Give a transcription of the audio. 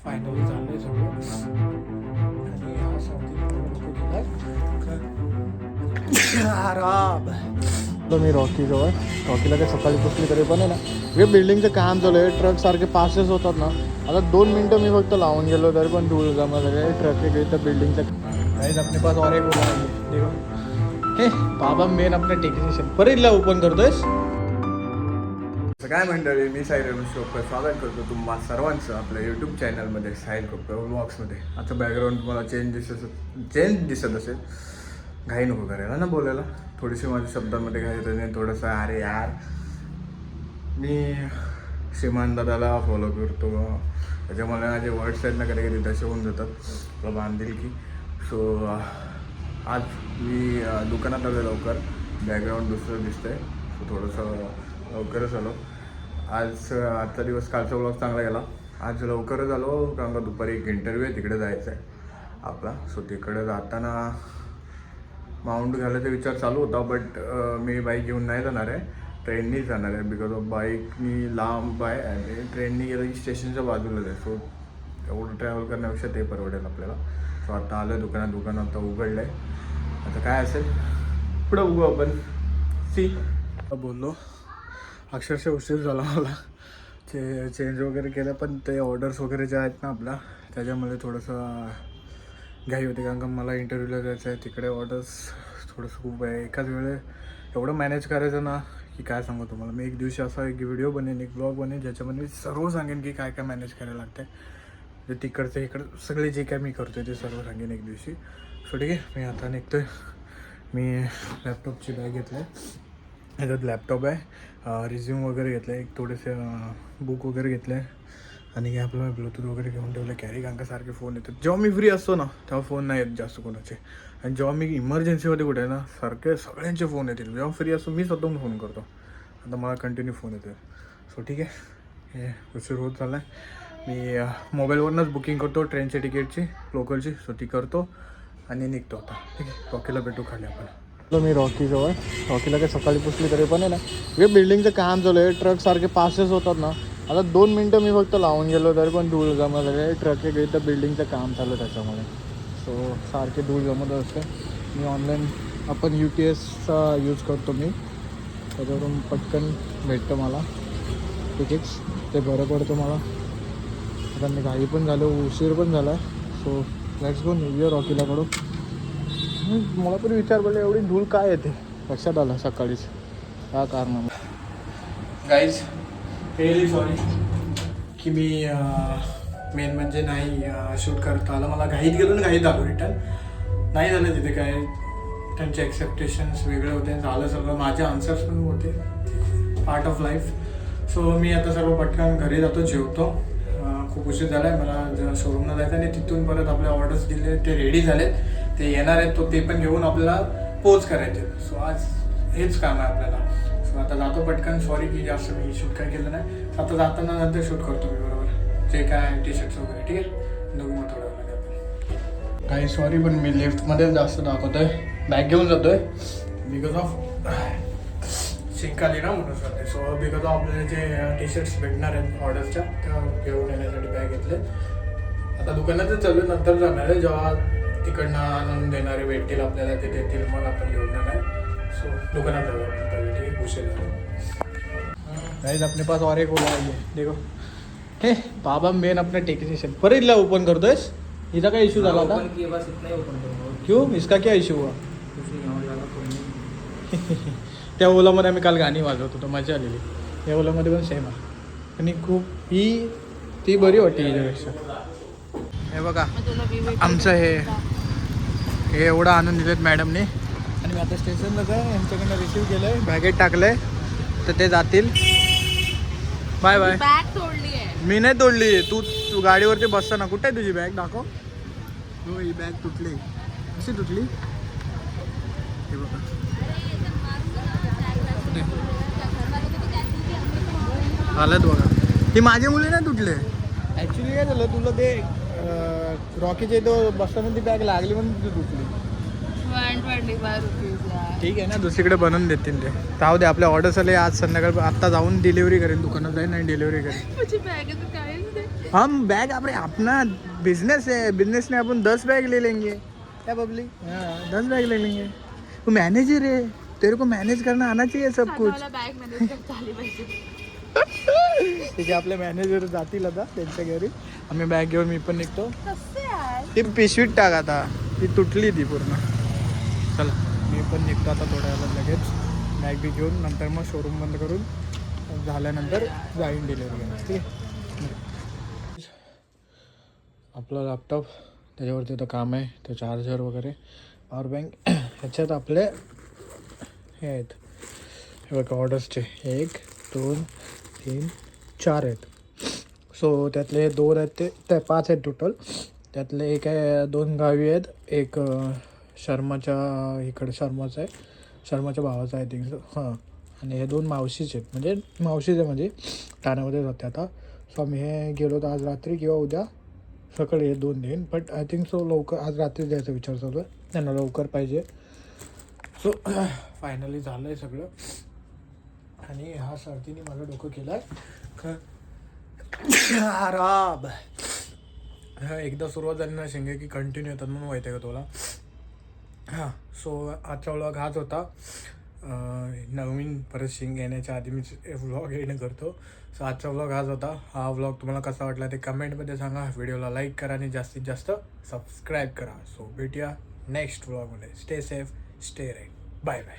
Finally झालं सगळं. आणि हा आराम. मी रॉकीजवळ रॉकीला काही सकाळी पुसली तरी पण आहे ना हे बिल्डिंगचं काम चालू आहे. ट्रक सारखे पासेस होतात ना. आता 2 मिनटं मी फक्त लावून गेलो तरी पण धूळ जमा झाले. ट्रक एक तर बिल्डिंगचं काहीच अपने पास और एक उभा आहे. देखो हे बाबा मेन आपलं टेक्निशियन परतला ओपन करतोयस. काय मंडळी, मी साहिल रमेश कोप्पर स्वागत करतो तुम्हा सर्वांचं आपल्या यूट्यूब चॅनलमध्ये साहिल कोप्पर व्लॉग्समध्ये. आता बॅकग्राऊंड तुम्हाला चेंज दिसत असेल. घाई नको करायला ना बोलायला. थोडीशी माझ्या शब्दांमध्ये घाई येते आणि थोडंसं अरे यार मी श्रीमान दादाला फॉलो करतो त्याच्यामुळे माझे वर्ड्स आहेत ना कधी कधी तसे होऊन जातात बांधील की. सो आज मी दुकानात आलो लवकर. बॅकग्राऊंड दुसरं दिसतंय सो थोडंसं लवकरच आलो. आजचा दिवस कालचा व्लॉग चांगला गेला. आज लवकरच आलो कारण का दुपारी एक इंटरव्ह्यू आहे तिकडे जायचं आहे आपला. सो तिकडे जाताना माउंट घालायचा विचार चालू होता बट मी बाईक घेऊन नाही जाणार आहे. ट्रेननीच जाणार आहे बिकॉज ऑफ बाईकनी लांब आहे आणि ट्रेननी गेलं की स्टेशनच्या बाजूलाच आहे. सो एवढं ट्रॅव्हल करण्यापेक्षा ते परवडेल आपल्याला. सो आता आलं दुकान आता उघडलं आहे. आता काय असेल पुढं बघू आपण. बोललो अक्षरशः उशीर झाला मला. चेंज वगैरे केलं पण ते ऑर्डर्स वगैरे जे आहेत ना आपल्या त्याच्यामध्ये थोडंसं घाई होते कारण का मला इंटरव्ह्यूला जायचं आहे. तिकडे ऑर्डर्स थोडंसं खूप आहे. एकाच वेळे एवढं मॅनेज करायचं ना की काय सांगू तुम्हाला. मी एक दिवशी असा एक व्हिडिओ बनेन, एक ब्लॉग बनेन ज्याच्यामध्ये मी सर्व सांगेन की काय काय मॅनेज करायला लागतं आहे. जे तिकडचं इकडं सगळे जे काय मी करतो आहे ते सर्व सांगेन एक दिवशी. सो ठीक आहे मी आता निघतो आहे. मी लॅपटॉपची बॅग घेतली आहे. ह्याच्यात लॅपटॉप आहे, रिझ्यूम वगैरे घेतलं आहे, एक थोडेसे बुक वगैरे घेतले आहे आणि आपलं ब्लूटूथ वगैरे घेऊन ठेवलं कॅरी. कारण का सारखे फोन येतात. जेव्हा मी फ्री असतो ना तेव्हा फोन नाही येत जास्त कोणाचे. आणि जेव्हा मी इमर्जन्सीमध्ये कुठे आहे ना सगळ्यांचे फोन येतील. जेव्हा फ्री असतो मी स्वतःहून फोन करतो. आता मला कंटिन्यू फोन येतो. सो ठीक आहे हे उशीर होत झाला आहे. मी मोबाईलवरूनच बुकिंग करतो ट्रेनच्या तिकीटची लोकलची. सो ती करतो आणि निघतो आता. ठीक आहे रॉकीला भेटू खाली आपण. मी रॉकीजवळ रॉकीला काही सकाळी पुसली तरी पण आहे ना हे बिल्डिंगचं काम चालू आहे. ट्रक सारखे पासेस होतात ना. आता 2 मिनटं मी फक्त लावून गेलो तरी पण धूळ जमा झाले. ट्रक एक तर बिल्डिंगचं काम चालू आहे त्याच्यामुळे. सो सारखे धूळ जमत असते. मी ऑनलाईन आपण UTSचा यूज करतो मी. त्याच्यावरून पटकन भेटतं मला तिकीट्स. ते बरं पडतं मला. आता मी घाई पण झालो उशीर पण झाला आहे. सो लेट्स गो निघूया रॉकीलाकडून. मला पण विचार पडला एवढी धूळ काय येते लक्षात आलं सकाळीच त्या कारणामुळे. गाईज रिअली सॉरी की मी मेन म्हणजे नाही शूट करता आलं. मला घाईत गेलो आणि घाईत आलो रिटर्न. नाही झालं तिथे काय. त्यांचे एक्सेप्टेशन्स वेगळे होते. झालं सगळं. माझे आन्सर्स पण होते. Part of life. सो मी आता सर्व पटकन घरी जातो जेवतो. खूप उशीर झाला आहे. मला शोरूमला जायचं आणि तिथून परत आपले ऑर्डर्स दिले ते रेडी झालेत. ते येणार आहेत. तो ते पण घेऊन आपल्याला पोच करायचे. सो आज हेच काम आहे आपल्याला. सो आता जातो पटकन. सॉरी की जास्त मी शूट काय केलं नाही. आता जाताना नंतर शूट करतो मी बरोबर जे काय टी-शर्ट्स वगैरे. ठीक आहे बघू मग थोडं वेळ आपण. काही सॉरी पण मी लिफ्टमध्ये जास्त दाखवतो आहे. बॅग घेऊन जातो आहे बिकॉज ऑफ शिंक आली ना म्हणून सध्या. सो बिकॉज ऑफ आपल्याला जे टी-शर्ट्स भेटणार आहेत ऑर्डर्सच्या त्या घेऊन येण्यासाठी बॅग घेतले. आता दुकानातच चालू नंतर जाणार आहे. जेव्हा तिकडनं आणून देणारे भेटतील आपल्याला ते देतील मग आपण घेऊन जाणार आहे. सो दुकानात जाऊया आपण पहिले. ठीक आहे उशीर झाला. अपने पास और एक उभा आहे. देखो हे बाबा मेन आपलं टेक्निशियन परतला ओपन करतोयस. हिचा काय इश्यू झाला होता क्यों इसका क्या इश्यू हुआ. त्या ओलामध्ये आम्ही काल गाणी वाजवत होतो. मजा आलेली. या ओलामध्ये पण सेम आहे आणि खूप ती बरी वाटते हिच्यापेक्षा. हे बघा आमचं हे एवढं आणून दिलेत मॅडमने आणि मी आता स्टेशनलाच आहे. यांच्याकडनं रिसीव केलं आहे. बॅगेत टाकलं आहे तर ते जातील. Bye bye. बॅग तोडली आहे. मी नाही तोडली. तू गाडीवरती बसता ना. कुठे आहे तुझी बॅग दाखव. हो ही बॅग तुटली. कशी तुटली हे बघा. हालत बघा. ती माझ्या मुली नाही तुटले. ॲक्च्युली काय झालं तुला ते रॉकीच्या इथं बसताना ती बॅग लागली म्हणून ती तुटली. 125 रुपीज. ठीक आहे ना दुसरीकडे बनवून देतील ते. जाऊ दे आपल्या ऑर्डर्स आले. आज संध्याकाळ आत्ता जाऊन डिलिव्हरी करेन. दुकानात जाईन आणि डिलिव्हरी करेन. माझी बॅग काय हम बैग अपना बिजनेस है, बिजनेस में अपन 10 बैग ले लेंगे क्या बबली? हाँ 10 बैग ले लेंगे. तू मॅनेजर आहे, तेरे को मॅनेज करना आना चाहिए सब कुछ. बॅग मॅनेज करता आली पाहिजे. ठीक आहे, आपले मॅनेजर जातील आता त्यांच्या घरी. आम्ही बॅग घेऊन मी पण निघतो. कसं यार? ती पिशवीत टाक आता, ती तुटली ती पूर्ण. चला मी पण निघतो आता थोड्या वेळात लगेच. बॅग बी घेऊन नंतर मग शोरूम बंद करून झाल्यानंतर जाईन डिलिव्हरी घ्यायला. ठीक आहे. आपला लॅपटॉप त्याच्यावरती तर काम आहे, तर चार्जर वगैरे पॉवर बँक. ह्याच्यात आपले हे आहेत, हे बघा ऑर्डर्सचे 1 2 3 4 आहेत. सो त्यातले 2 आहेत ते 5 आहेत टोटल. त्यातले एक आहे 2 गावी आहेत, एक शर्माच्या इकडे शर्माचा आहे, शर्माच्या भावाचा आहे थिंक. हां आणि हे 2 मावशीचे आहेत, म्हणजे मावशीचे म्हणजे ठाण्यामध्ये जाते आता. सो आम्ही हे गेलो तर आज रात्री किंवा उद्या सकाळी हे 2 देईन. बट आय थिंक सो लवकर आज रात्री द्यायचा विचार चालू आहे, त्यांना लवकर पाहिजे. सो फायनली झालं आहे सगळं. आणि हा सर्दीने मला डोकं केलं आहे आराम. एकदा सुरुवात झाली ना शेंगे की कंटिन्यू येतात, म्हणून माहिती आहे का तुला. हां सो आजचा व्लॉग हाच होता. नवीन परत शेंग येण्याच्या आधी मी व्लॉग येणं करतो. सो आजचा व्लॉग हाच होता. हा व्लॉग तुम्हाला कसा वाटला ते कमेंटमध्ये सांगा. व्हिडिओला लाईक करा आणि जास्तीत जास्त सबस्क्राईब करा. सो भेटूया नेक्स्ट व्लॉगमध्ये. Stay safe, stay right. Bye bye.